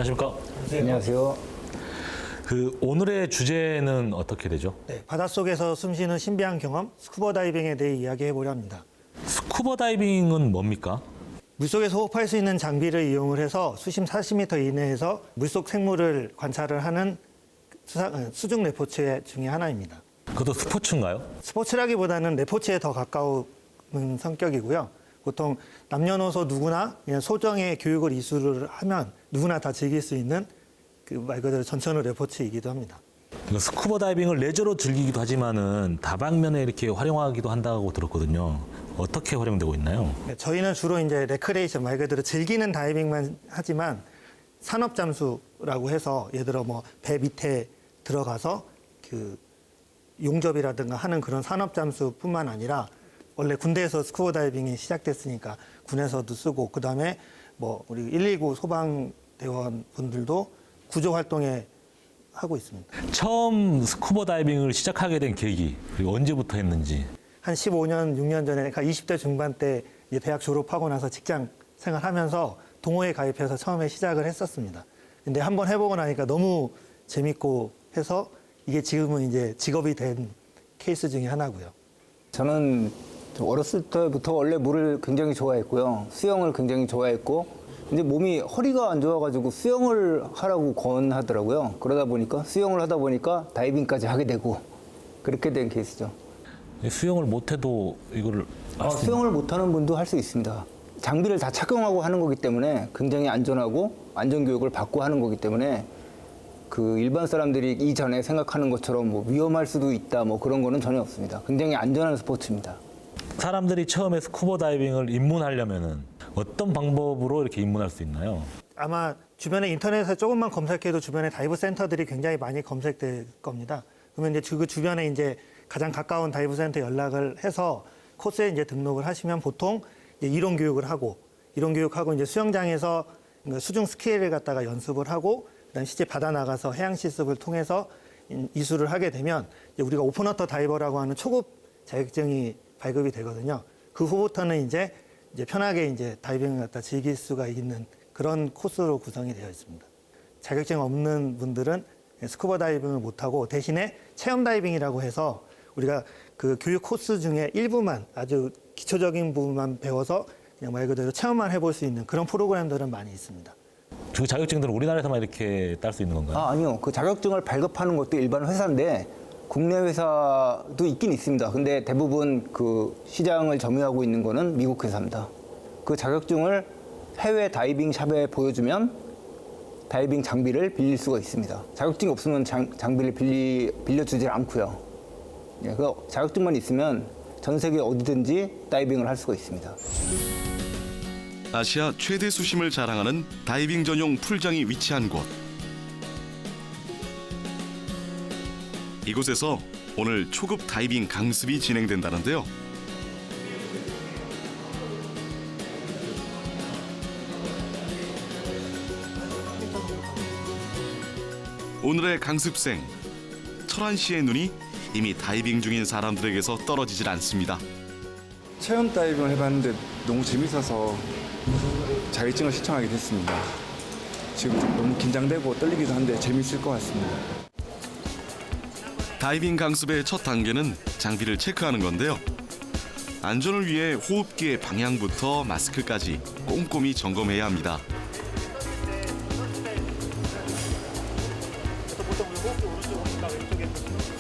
안녕하십니까? 안녕하세요. 오늘의 주제는 어떻게 되죠? 네, 바닷속에서 숨쉬는 신비한 경험, 스쿠버 다이빙에 대해 이야기해 보려 합니다. 스쿠버 다이빙은 뭡니까? 물속에서 호흡할 수 있는 장비를 이용을 해서 수심 40m 이내에서 물속 생물을 관찰을 하는 수중 레포츠 중에 하나입니다. 그것도 스포츠인가요? 스포츠라기보다는 레포츠에 더 가까운 성격이고요. 보통 남녀노소 누구나 그냥 소정의 교육을 이수를 하면 누구나 다 즐길 수 있는 말 그대로 전천후 레포츠이기도 합니다. 스쿠버 다이빙을 레저로 즐기기도 하지만은 다방면에 이렇게 활용하기도 한다고 들었거든요. 어떻게 활용되고 있나요? 네, 저희는 주로 이제 레크레이션 말 그대로 즐기는 다이빙만 하지만 산업 잠수라고 해서 예를 들어 뭐 배 밑에 들어가서 용접이라든가 하는 그런 산업 잠수뿐만 아니라 원래 군대에서 스쿠버 다이빙이 시작됐으니까 군에서도 쓰고 그다음에 뭐 우리 119 소방대원 분들도 구조 활동에 하고 있습니다. 처음 스쿠버 다이빙을 시작하게 된 계기, 그리고 언제부터 했는지. 한 15년, 6년 전에 그러니까 20대 중반 때 이제 대학 졸업하고 나서 직장 생활하면서 동호회 가입해서 처음에 시작을 했었습니다. 근데 한번 해보고 나니까 너무 재밌고 해서 이게 지금은 이제 직업이 된 케이스 중에 하나고요. 저는 어렸을 때부터 원래 물을 굉장히 좋아했고요. 수영을 굉장히 좋아했고, 근데 몸이 허리가 안 좋아가지고 수영을 하라고 권하더라고요. 그러다 보니까 수영을 하다 보니까 다이빙까지 하게 되고 그렇게 된 케이스죠. 수영을 못해도 이거를 수영을 못하는 분도 할 수 있습니다. 장비를 다 착용하고 하는 거기 때문에 굉장히 안전하고 안전교육을 받고 하는 거기 때문에 일반 사람들이 이전에 생각하는 것처럼 뭐 위험할 수도 있다 뭐 그런 거는 전혀 없습니다. 굉장히 안전한 스포츠입니다. 사람들이 처음에 스쿠버 다이빙을 입문하려면은 어떤 방법으로 이렇게 입문할 수 있나요? 아마 주변에 인터넷에 조금만 검색해도 주변에 다이브 센터들이 굉장히 많이 검색될 겁니다. 그러면 이제 그 주변에 이제 가장 가까운 다이브 센터 연락을 해서 코스에 이제 등록을 하시면 보통 이제 이론 교육하고 이제 수영장에서 수중 스키를 갖다가 연습을 하고 그다음 실제 바다 나가서 해양 실습을 통해서 이수를 하게 되면 이제 우리가 오픈워터 다이버라고 하는 초급 자격증이 발급이 되거든요. 그 후부터는 이제 편하게 이제 다이빙을 갖다 즐길 수가 있는 그런 코스로 구성이 되어 있습니다. 자격증 없는 분들은 스쿠버 다이빙을 못하고 대신에 체험 다이빙이라고 해서 우리가 그 교육 코스 중에 일부만 아주 기초적인 부분만 배워서 그냥 말 그대로 체험만 해볼 수 있는 그런 프로그램들은 많이 있습니다. 그 자격증들은 우리나라에서만 이렇게 딸 수 있는 건가요? 아니요. 그 자격증을 발급하는 것도 일반 회사인데 국내 회사도 있긴 있습니다. 근데 대부분 그 시장을 점유하고 있는 거는 미국 회사입니다. 그 자격증을 해외 다이빙 샵에 보여주면 다이빙 장비를 빌릴 수가 있습니다. 자격증이 없으면 장비를 빌려주질 않고요. 예, 그 자격증만 있으면 전 세계 어디든지 다이빙을 할 수가 있습니다. 아시아 최대 수심을 자랑하는 다이빙 전용 풀장이 위치한 곳. 이곳에서 오늘 초급 다이빙 강습이 진행된다는데요. 오늘의 강습생, 철환 씨의 눈이 이미 다이빙 중인 사람들에게서 떨어지질 않습니다. 체험 다이빙을 해봤는데 너무 재밌어서 자격증을 신청하게 됐습니다. 지금 너무 긴장되고 떨리기도 한데 재밌을 것 같습니다. 다이빙 강습의 첫 단계는 장비를 체크하는 건데요. 안전을 위해 호흡기의 방향부터 마스크까지 꼼꼼히 점검해야 합니다.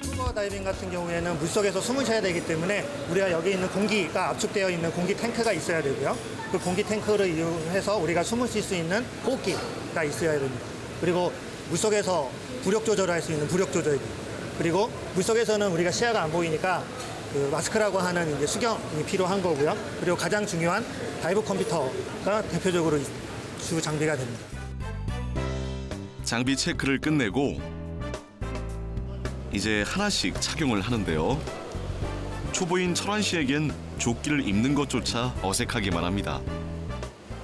스쿠버 다이빙 같은 경우에는 물속에서 숨을 쉬어야 되기 때문에 우리가 여기 있는 공기가 압축되어 있는 공기 탱크가 있어야 되고요. 그 공기 탱크를 이용해서 우리가 숨을 쉴 수 있는 호흡기가 있어야 됩니다. 그리고 물속에서 부력 조절을 할 수 있는 부력 조절기. 그리고 물속에서는 우리가 시야가 안 보이니까 그 마스크라고 하는 이제 수경이 필요한 거고요. 그리고 가장 중요한 다이브 컴퓨터가 대표적으로 주 장비가 됩니다. 장비 체크를 끝내고 이제 하나씩 착용을 하는데요. 초보인 철환 씨에겐 조끼를 입는 것조차 어색하기만 합니다.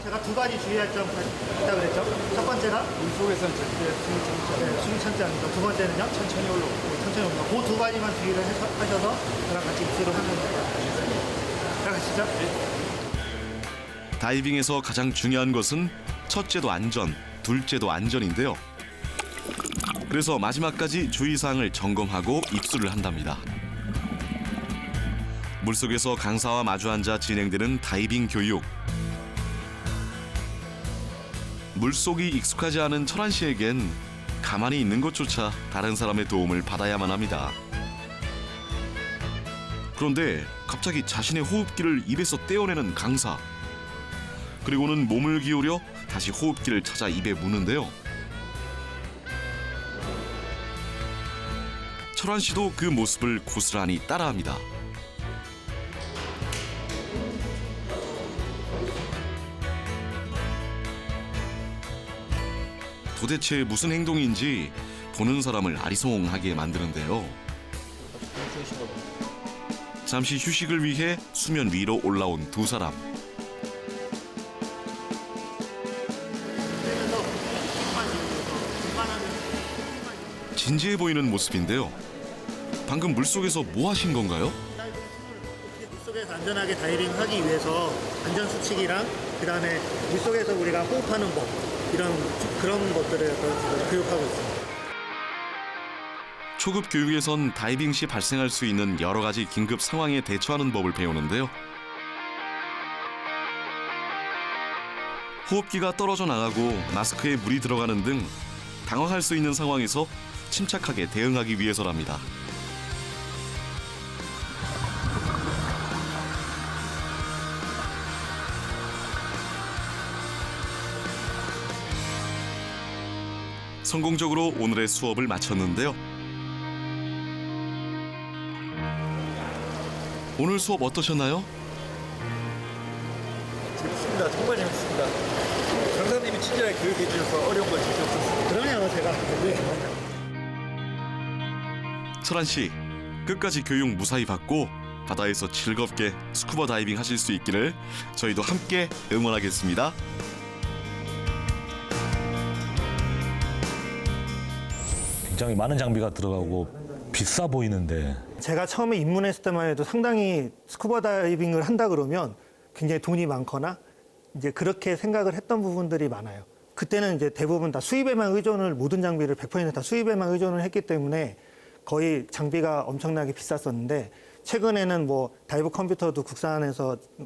제가 두 가지 주의할 점 있다고 그랬죠. 첫 번째가 물속에서는 절대 숨이 참지 않는다. 두 번째는요. 천천히 올라오고. 천천히 올라오고. 그 두 가지만 주의를 하셔서 저랑 같이 입수를 하면 돼요. 나가시죠. 다이빙에서 가장 중요한 것은 첫째도 안전, 둘째도 안전인데요. 그래서 마지막까지 주의사항을 점검하고 입수를 한답니다. 물속에서 강사와 마주 앉아 진행되는 다이빙 교육. 물속이 익숙하지 않은 철한 씨에겐 가만히 있는 것조차 다른 사람의 도움을 받아야만 합니다. 그런데 갑자기 자신의 호흡기를 입에서 떼어내는 강사. 그리고는 몸을 기울여 다시 호흡기를 찾아 입에 무는데요. 철환 씨도 그 모습을 고스란히 따라합니다. 도대체 무슨 행동인지 보는 사람을 아리송하게 만드는데요. 잠시 휴식을 위해 수면 위로 올라온 두 사람. 진지해 보이는 모습인데요. 방금 물속에서 뭐 하신 건가요? 물속에서 안전하게 다이빙하기 위해서 안전 수칙이랑 그다음에 물속에서 우리가 호흡하는 법 그런 것들을 교육하고 있습니다. 초급 교육에선 다이빙 시 발생할 수 있는 여러 가지 긴급 상황에 대처하는 법을 배우는데요. 호흡기가 떨어져 나가고 마스크에 물이 들어가는 등 당황할 수 있는 상황에서 침착하게 대응하기 위해서랍니다. 성공적으로 오늘의 수업을 마쳤는데요. 오늘 수업 어떠셨나요? 재밌습니다. 정말 재밌습니다. 강사님이 친절하게 교육해 주셔서 어려운 걸 절대 없었습니다. 그러네요, 제가. 네. 철한 씨, 끝까지 교육 무사히 받고 바다에서 즐겁게 스쿠버 다이빙 하실 수 있기를 저희도 함께 응원하겠습니다. 굉장히 많은 장비가 들어가고 비싸 보이는데 제가 처음에 입문했을 때만 해도 상당히 스쿠버 다이빙을 한다 그러면 굉장히 돈이 많거나 이제 그렇게 생각을 했던 부분들이 많아요. 그때는 이제 대부분 다 수입에만 의존을 모든 장비를 100%다 수입에만 의존을 했기 때문에 거의 장비가 엄청나게 비쌌었는데 최근에는 뭐 다이브 컴퓨터도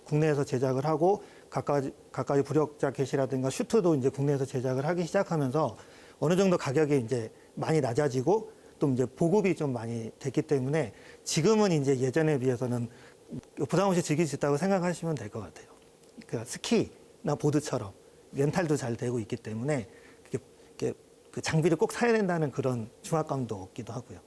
국내에서 제작을 하고 각가지 부력자 겟이라든가 슈트도 이제 국내에서 제작을 하기 시작하면서 어느 정도 가격이 이제 많이 낮아지고 또 이제 보급이 좀 많이 됐기 때문에 지금은 이제 예전에 비해서는 부담 없이 즐길 수 있다고 생각하시면 될 것 같아요. 그러니까 스키나 보드처럼 렌탈도 잘 되고 있기 때문에 그 장비를 꼭 사야 된다는 그런 중압감도 없기도 하고요.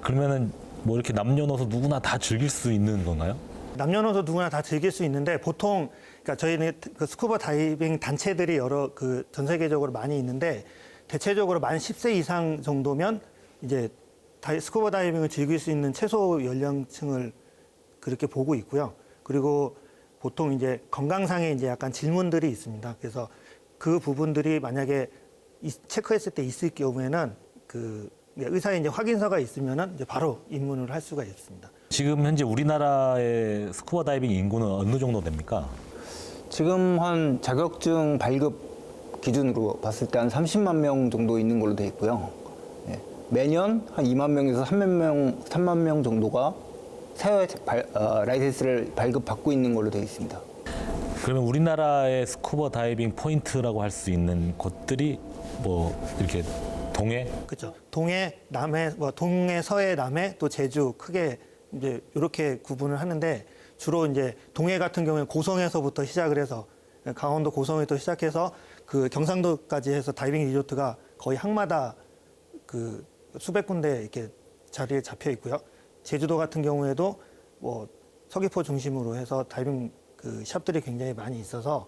그러면은 뭐 이렇게 남녀노소 누구나 다 즐길 수 있는 건가요? 남녀노소 누구나 다 즐길 수 있는데 보통 그러니까 저희는 그 스쿠버 다이빙 단체들이 여러 그 전 세계적으로 많이 있는데 대체적으로 만 10세 이상 정도면 이제 스쿠버 다이빙을 즐길 수 있는 최소 연령층을 그렇게 보고 있고요. 그리고 보통 이제 건강상에 이제 약간 질문들이 있습니다. 그래서 그 부분들이 만약에 체크했을 때 있을 경우에는 그 의사의 이제 확인서가 있으면은 이제 바로 입문을 할 수가 있습니다. 지금 현재 우리나라의 스쿠버 다이빙 인구는 어느 정도 됩니까? 지금 한 자격증 발급 기준으로 봤을 때 한 30만 명 정도 있는 걸로 돼 있고요. 예. 매년 한 2만 명에서 3만 명 정도가 사회 라이센스를 발급받고 있는 걸로 돼 있습니다. 그러면 우리나라의 스쿠버 다이빙 포인트라고 할 수 있는 곳들이 뭐 이렇게 동해? 그렇죠. 동해, 남해, 동해, 서해, 남해, 또 제주 크게 이제 이렇게 구분을 하는데 주로 이제 동해 같은 경우에 고성에서부터 시작을 해서 강원도 고성에부터 시작해서 그 경상도까지 해서 다이빙 리조트가 거의 항마다 그 수백 군데 이렇게 자리에 잡혀 있고요. 제주도 같은 경우에도 뭐 서귀포 중심으로 해서 다이빙 그 샵들이 굉장히 많이 있어서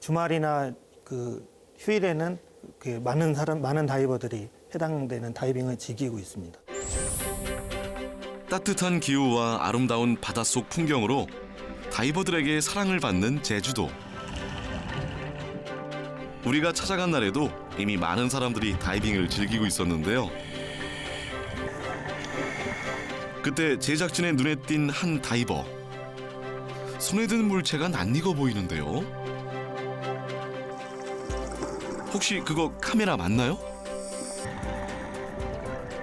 주말이나 그 휴일에는 그 많은 다이버들이 해당되는 다이빙을 즐기고 있습니다. 따뜻한 기후와 아름다운 바닷속 풍경으로 다이버들에게 사랑을 받는 제주도. 우리가 찾아간 날에도 이미 많은 사람들이 다이빙을 즐기고 있었는데요. 그때 제작진의 눈에 띈 한 다이버. 손에 든 물체가 낯익어 보이는데요. 혹시 그거 카메라 맞나요?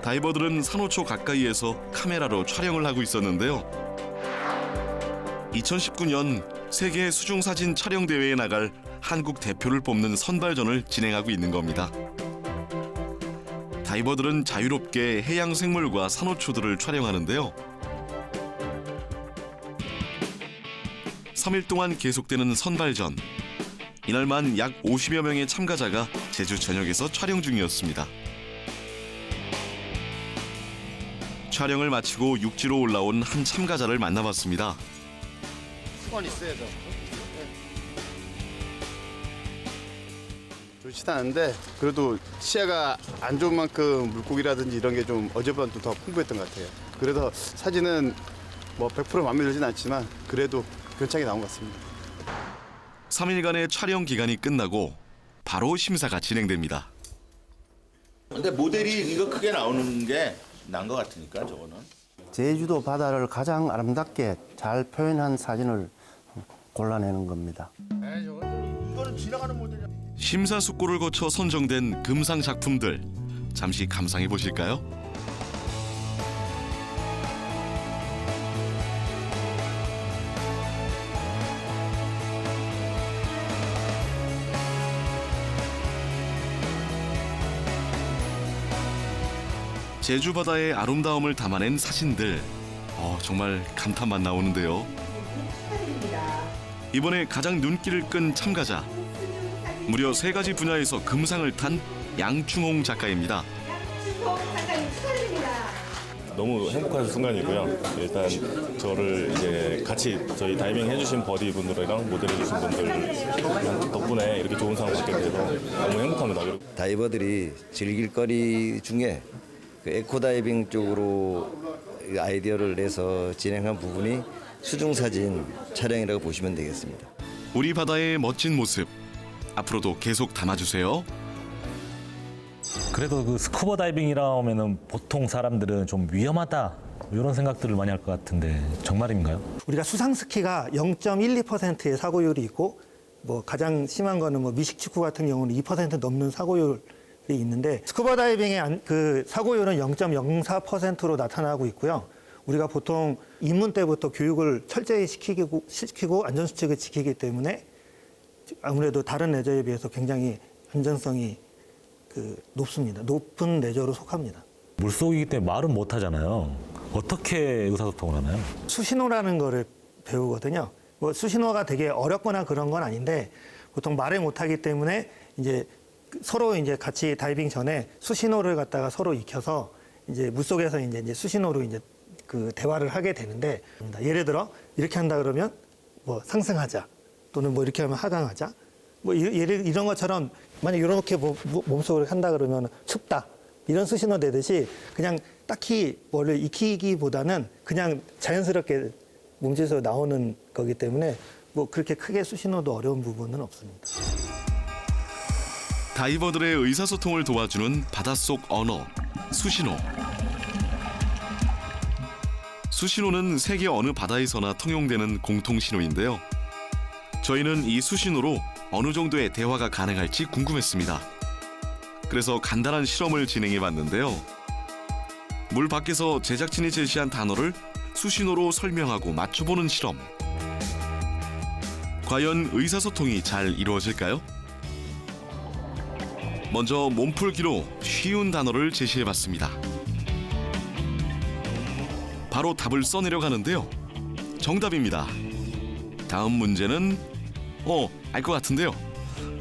다이버들은 산호초 가까이에서 카메라로 촬영을 하고 있었는데요. 2019년 세계 수중사진 촬영 대회에 나갈 한국 대표를 뽑는 선발전을 진행하고 있는 겁니다. 다이버들은 자유롭게 해양 생물과 산호초들을 촬영하는데요. 3일 동안 계속되는 선발전. 이날만 약 50여 명의 참가자가 제주 전역에서 촬영 중이었습니다. 촬영을 마치고 육지로 올라온 한 참가자를 만나봤습니다. 수건 있어야죠. 좋지는 않은데 그래도 시야가 안 좋은 만큼 물고기라든지 이런 게 좀 어제보다 더 풍부했던 것 같아요. 그래서 사진은 뭐 100% 마음에 들진 않지만 그래도 괜찮게 나온 것 같습니다. 3일간의 촬영 기간이 끝나고 바로 심사가 진행됩니다. 근데 모델이 이거 크게 나오는 게 난 것 같으니까 저거는. 제주도 바다를 가장 아름답게 잘 표현한 사진을 골라내는 겁니다. 이거는 지나가는 모델이야. 심사숙고를 거쳐 선정된 금상 작품들 잠시 감상해 보실까요? 제주 바다의 아름다움을 담아낸 사진들. 정말 감탄만 나오는데요. 이번에 가장 눈길을 끈 참가자. 무려 3가지 분야에서 금상을 탄 양충홍 작가입니다. 너무 행복한 순간이고요. 일단 저를 이제 같이 저희 다이빙 해주신 버디 분들이랑 모델 해주신 분들 덕분에 이렇게 좋은 상을 받게 돼서 너무 행복합니다. 다이버들이 즐길 거리 중에 그 에코다이빙 쪽으로 아이디어를 내서 진행한 부분이 수중사진 촬영이라고 보시면 되겠습니다. 우리 바다의 멋진 모습 앞으로도 계속 담아주세요. 그래도 그 스쿠버 다이빙이라 하면은 보통 사람들은 좀 위험하다 이런 생각들을 많이 할 것 같은데 정말인가요? 우리가 수상 스키가 0.12%의 사고율이 있고 뭐 가장 심한 거는 뭐 미식축구 같은 경우는 2% 넘는 사고율이 있는데 스쿠버 다이빙의 그 사고율은 0.04%로 나타나고 있고요. 우리가 보통 입문 때부터 교육을 철저히 시키고 안전수칙을 지키기 때문에 아무래도 다른 레저에 비해서 굉장히 안전성이 높습니다. 높은 레저로 속합니다. 물속이기 때문에 말은 못 하잖아요. 어떻게 의사소통을 하나요? 수신호라는 거를 배우거든요. 뭐 수신호가 되게 어렵거나 그런 건 아닌데 보통 말을 못 하기 때문에 이제 서로 이제 같이 다이빙 전에 수신호를 갖다가 서로 익혀서 이제 물속에서 이제 수신호로 이제 그 대화를 하게 되는데 예를 들어 이렇게 한다 그러면 뭐 상승하자 또는 뭐 이렇게 하면 하강하자 뭐 이런 것처럼 만약 이렇게 몸속으로 한다 그러면 춥다 이런 수신호 내듯이 그냥 딱히 뭐를 익히기보다는 그냥 자연스럽게 몸짓으로 나오는 거기 때문에 뭐 그렇게 크게 수신호도 어려운 부분은 없습니다. 다이버들의 의사소통을 도와주는 바닷속 언어, 수신호. 수신호는 세계 어느 바다에서나 통용되는 공통신호인데요. 저희는 이 수신호로 어느 정도의 대화가 가능할지 궁금했습니다. 그래서 간단한 실험을 진행해봤는데요. 물 밖에서 제작진이 제시한 단어를 수신호로 설명하고 맞춰보는 실험. 과연 의사소통이 잘 이루어질까요? 먼저 몸풀기로 쉬운 단어를 제시해봤습니다. 바로 답을 써내려가는데요. 정답입니다. 다음 문제는 알 것 같은데요.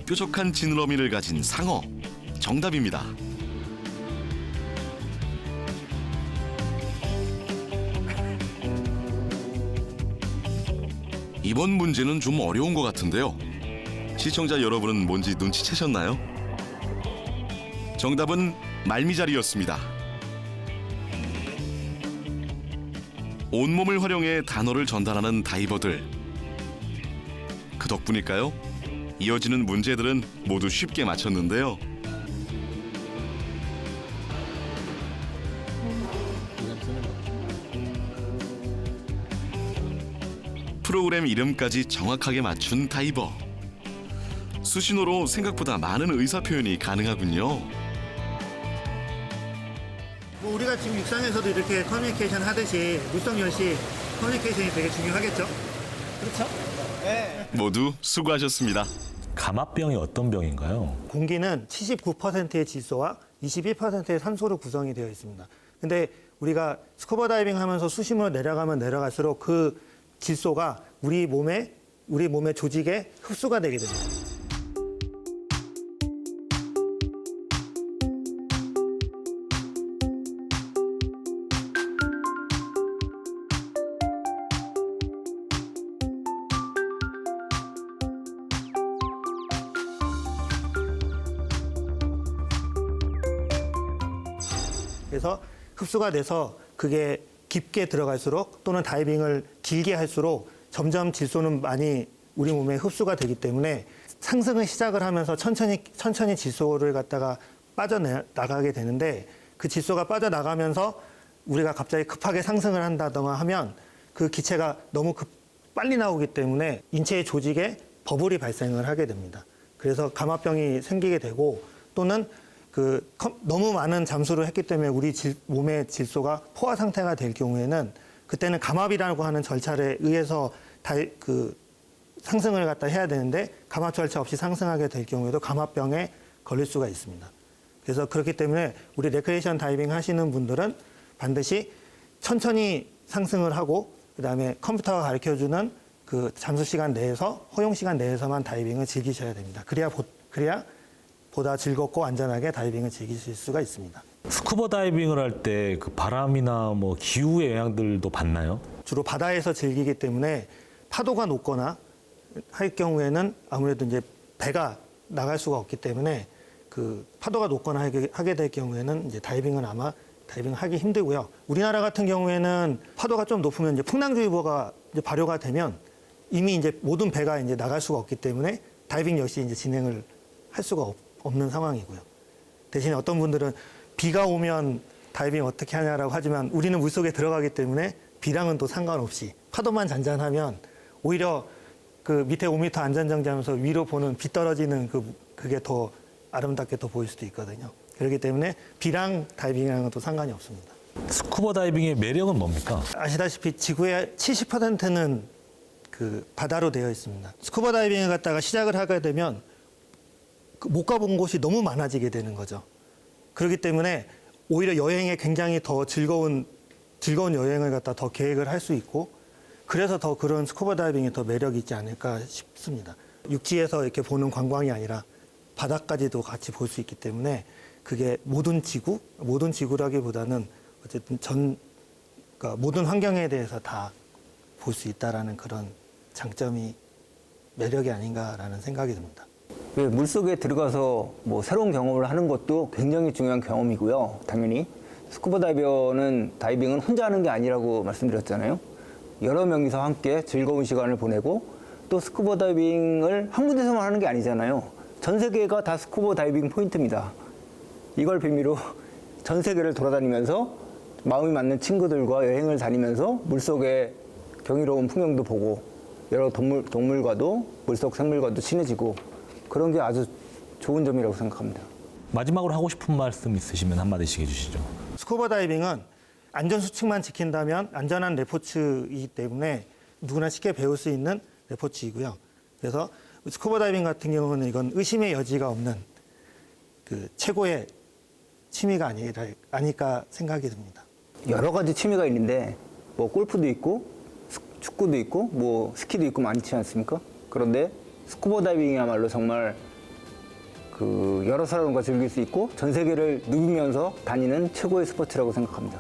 뾰족한 지느러미를 가진 상어. 정답입니다. 이번 문제는 좀 어려운 것 같은데요. 시청자 여러분은 뭔지 눈치채셨나요? 정답은 말미잘이었습니다. 온몸을 활용해 단어를 전달하는 다이버들. 그 덕분일까요? 이어지는 문제들은 모두 쉽게 맞췄는데요. 프로그램 이름까지 정확하게 맞춘 다이버. 수신호로 생각보다 많은 의사 표현이 가능하군요. 뭐 우리가 지금 육상에서도 이렇게 커뮤니케이션 하듯이 물속 역시 커뮤니케이션이 되게 중요하겠죠? 그렇죠? 모두 수고하셨습니다. 감압병이 어떤 병인가요? 공기는 79%의 질소와 21%의 산소로 구성이 되어 있습니다. 근데 우리가 스쿠버 다이빙 하면서 수심으로 내려가면 내려갈수록 그 질소가 우리 몸의 조직에 흡수가 되게 됩니다. 그래서 흡수가 돼서 그게 깊게 들어갈수록 또는 다이빙을 길게 할수록 점점 질소는 많이 우리 몸에 흡수가 되기 때문에 상승을 시작을 하면서 천천히 질소를 갖다가 빠져나가게 되는데 그 질소가 빠져나가면서 우리가 갑자기 급하게 상승을 한다던가 하면 그 기체가 너무 빨리 나오기 때문에 인체의 조직에 버블이 발생을 하게 됩니다. 그래서 감압병이 생기게 되고 또는 너무 많은 잠수를 했기 때문에 우리 몸의 질소가 포화 상태가 될 경우에는 그때는 감압이라고 하는 절차에 의해서 상승을 갖다 해야 되는데 감압 절차 없이 상승하게 될 경우에도 감압병에 걸릴 수가 있습니다. 그래서 그렇기 때문에 우리 레크레이션 다이빙 하시는 분들은 반드시 천천히 상승을 하고 그다음에 컴퓨터가 가르쳐주는 그 잠수 시간 내에서 허용 시간 내에서만 다이빙을 즐기셔야 됩니다. 그래야 보다 즐겁고 안전하게 다이빙을 즐기실 수가 있습니다. 스쿠버 다이빙을 할 때 그 바람이나 뭐 기후의 영향들도 받나요? 주로 바다에서 즐기기 때문에 파도가 높거나 할 경우에는 아무래도 이제 배가 나갈 수가 없기 때문에 그 파도가 높거나 하게 될 경우에는 이제 다이빙은 아마 하기 힘들고요. 우리나라 같은 경우에는 파도가 좀 높으면 이제 풍랑주의보가 이제 발효가 되면 이미 이제 모든 배가 이제 나갈 수가 없기 때문에 다이빙 역시 이제 진행을 할 수가 없는 상황이고요. 대신에 어떤 분들은 비가 오면 다이빙 어떻게 하냐라고 하지만 우리는 물속에 들어가기 때문에 비랑은 또 상관없이 파도만 잔잔하면 오히려 그 밑에 5m 안전정지하면서 위로 보는 비 떨어지는 그게 더 아름답게 더 보일 수도 있거든요. 그렇기 때문에 비랑 다이빙이랑은 또 상관이 없습니다. 스쿠버 다이빙의 매력은 뭡니까? 아시다시피 지구의 70%는 그 바다로 되어 있습니다. 스쿠버 다이빙을 갖다가 시작을 하게 되면 못 가본 곳이 너무 많아지게 되는 거죠. 그렇기 때문에 오히려 여행에 굉장히 더 즐거운 여행을 갖다 더 계획을 할 수 있고 그래서 더 그런 스쿠버 다이빙이 더 매력이 있지 않을까 싶습니다. 육지에서 이렇게 보는 관광이 아니라 바다까지도 같이 볼 수 있기 때문에 그게 모든 지구라기보다는 어쨌든 그러니까 모든 환경에 대해서 다 볼 수 있다라는 그런 장점이 매력이 아닌가라는 생각이 듭니다. 물속에 들어가서 뭐 새로운 경험을 하는 것도 굉장히 중요한 경험이고요. 당연히 스쿠버 다이빙은 혼자 하는 게 아니라고 말씀드렸잖아요. 여러 명이서 함께 즐거운 시간을 보내고 또 스쿠버 다이빙을 한 군데서만 하는 게 아니잖아요. 전 세계가 다 스쿠버 다이빙 포인트입니다. 이걸 빌미로 전 세계를 돌아다니면서 마음이 맞는 친구들과 여행을 다니면서 물속의 경이로운 풍경도 보고 여러 동물과도 물속 생물과도 친해지고 그런 게 아주 좋은 점이라고 생각합니다. 마지막으로 하고 싶은 말씀 있으시면 한마디씩 해주시죠. 스쿠버 다이빙은 안전수칙만 지킨다면 안전한 레포츠이기 때문에 누구나 쉽게 배울 수 있는 레포츠이고요. 그래서 스쿠버 다이빙 같은 경우는 이건 의심의 여지가 없는 그 최고의 취미가 아닐까 생각이 듭니다. 여러 가지 취미가 있는데 뭐 골프도 있고 축구도 있고 뭐 스키도 있고 많지 않습니까? 그런데 스쿠버 다이빙이야말로 정말 그 여러 사람과 즐길 수 있고 전 세계를 누비면서 다니는 최고의 스포츠라고 생각합니다.